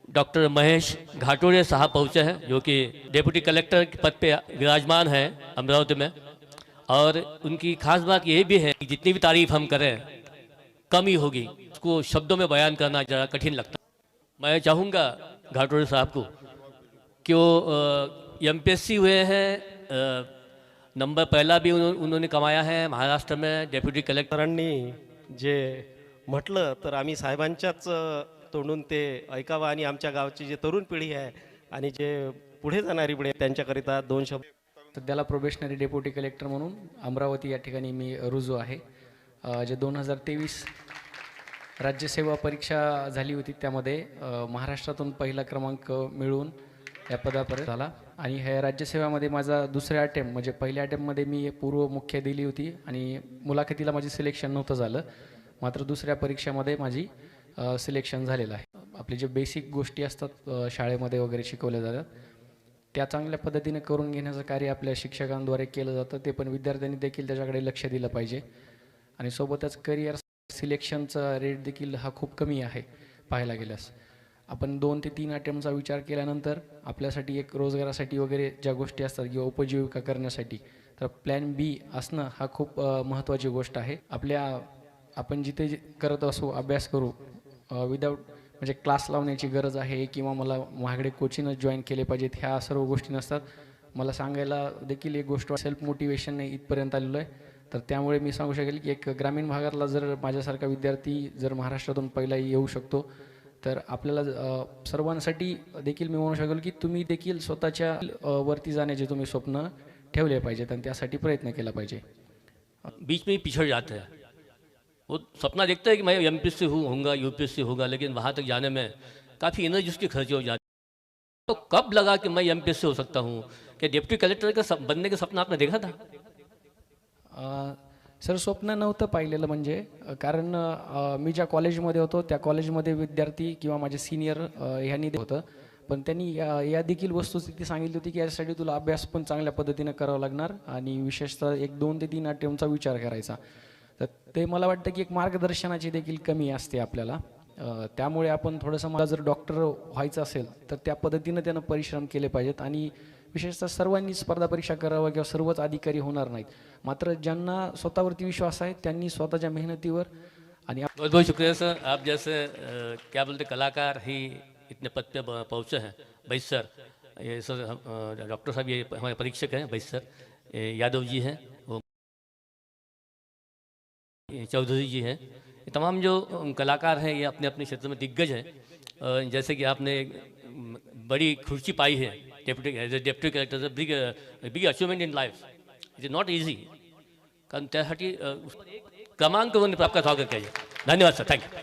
Doctor Mahesh घाटोड़े साहब पहुँचे हैं, जो कि डिप्टी कलेक्टर के पद पे विराजमान हैं अमरावती में। और उनकी खास बात ये भी है कि जितनी भी तारीफ हम करें कम ही होगी, उसको शब्दों में बयान करना ज़रा कठिन लगता है। मैं चाहूँगा घाटोड़े साहब को कि वो एमपीएससी हुए हैं, नंबर पहला भी उन्होंने कमाया है महाराष्ट्र में डेप्युटी कलेक्टर। सरांनी जे म्हटलं तर आम्ही साहेबांच्याच तोंडून ते ऐकावं आणि आमच्या गावची जी तरुण पिढी आहे आणि जे पुढे जाणारी पिढी आहे त्यांच्याकरिता दोन शब्द. सध्याला प्रोबेशनरी डेप्युटी कलेक्टर म्हणून अमरावती या ठिकाणी मी रुजू आहे. जे 2023 राज्यसेवा परीक्षा झाली होती त्यामध्ये महाराष्ट्रातून पहिला क्रमांक मिळवून या पदापर्यंत झाला. आणि ह्या राज्यसेवेमध्ये माझा दुसऱ्या अटेम्प्ट म्हणजे पहिल्या अटेम्प्टमध्ये मी पूर्व मुख्य दिली होती आणि मुलाखतीला माझी सिलेक्शन नव्हतं झालं, मात्र दुसऱ्या परीक्षेमध्ये माझी सिलेक्शन झालेलं आहे. आपले जे बेसिक गोष्टी असतात शाळेमध्ये वगैरे शिकवल्या जातात त्या चांगल्या पद्धतीने करून घेण्याचं कार्य आपल्या शिक्षकांद्वारे केलं जातं. ते पण विद्यार्थ्यांनी देखील त्याच्याकडे लक्ष दिलं पाहिजे. आणि सोबतच करिअर सिलेक्शनचा रेट देखील हा खूप कमी आहे. पाहायला गेल्यास आपण 2 ते 3 अटेम्प्टचा विचार केल्यानंतर आपल्यासाठी एक रोजगारासाठी वगैरे ज्या गोष्टी असतात किंवा उपजीविका करण्यासाठी तर प्लॅन बी असणं हा खूप महत्त्वाची गोष्ट आहे. आपण जिथे करत असू अभ्यास करू विदाऊट म्हणजे क्लास लावण्याची गरज आहे किंवा मला महागडे कोचिंगच जॉईन केले पाहिजेत ह्या सर्व गोष्टी नसतात. मला सांगायला देखील एक गोष्ट सेल्फ मोटिवेशनने इथपर्यंत आलेलो आहे. तर त्यामुळे मी सांगू शकेल की एक ग्रामीण भागातला जर माझ्यासारखा विद्यार्थी जर महाराष्ट्रातून पहिला येऊ शकतो तर आपल्याला सर्वांसाठी देखील मी म्हणू शकेल की तुम्ही देखील स्वतःच्या वरती जाण्याचे तुम्ही स्वप्न ठेवले पाहिजेत आणि त्यासाठी प्रयत्न केला पाहिजे. बीच में ही पिछड़ जाते हैं। वो सपना देखता है कि मैं एमपीएससी होऊंगा यूपीएससी होगा, लेकिन वहाँ तक जाने में काफ़ी एनर्जी उसकी खर्च हो जाती है। तो कब लगा कि मैं एमपीएससी हो सकता हूँ? क्या डिप्टी कलेक्टर का बनने का सपना आपने देखा था? सर स्वप्न नव्हतं पाहिलेलं म्हणजे कारण मी ज्या कॉलेजमध्ये होतो त्या कॉलेजमध्ये विद्यार्थी किंवा माझे सिनियर ह्यांनी होतं, पण त्यांनी या देखील वस्तुस्थिती सांगितली होती की यासाठी तुला अभ्यास पण चांगल्या पद्धतीनं करावा लागणार आणि विशेषतः 1-2 ते 3 अटेम्प्टचा विचार करायचा. तर ते मला वाटतं की एक मार्गदर्शनाची देखील कमी असते आपल्याला. त्यामुळे आपण थोडंसं मला जर डॉक्टर व्हायचं असेल तर त्या पद्धतीनं त्यानं परिश्रम केले पाहिजेत आणि विशेषतः सर्वांनी स्पर्धा परीक्षा करावं किंवा सर्वच अधिकारी होणार नाहीत, मात्र ज्यांना स्वतःवरती विश्वास आहे त्यांनी स्वतःच्या मेहनतीवर आणि बहुत बहुत शुक्रिया सर। आप जैसे क्या बोलते कलाकार ही इतने पद पे पहुँचे हैं। भाई सर ये सर डॉक्टर साहब ये हमारे परीक्षक हैं, भाई सर यादव जी हैं, वो चौधरी जी हैं, ये तमाम जो कलाकार हैं ये अपने अपने क्षेत्र में दिग्गज हैं। जैसे कि आपने बड़ी खुर्ची पाई है deputy collector, big achievement in life, it is not easy. कारण त्यासाठी क्रमांक 1 आपका स्वागत करिए. धन्यवाद सर, थँक्यू.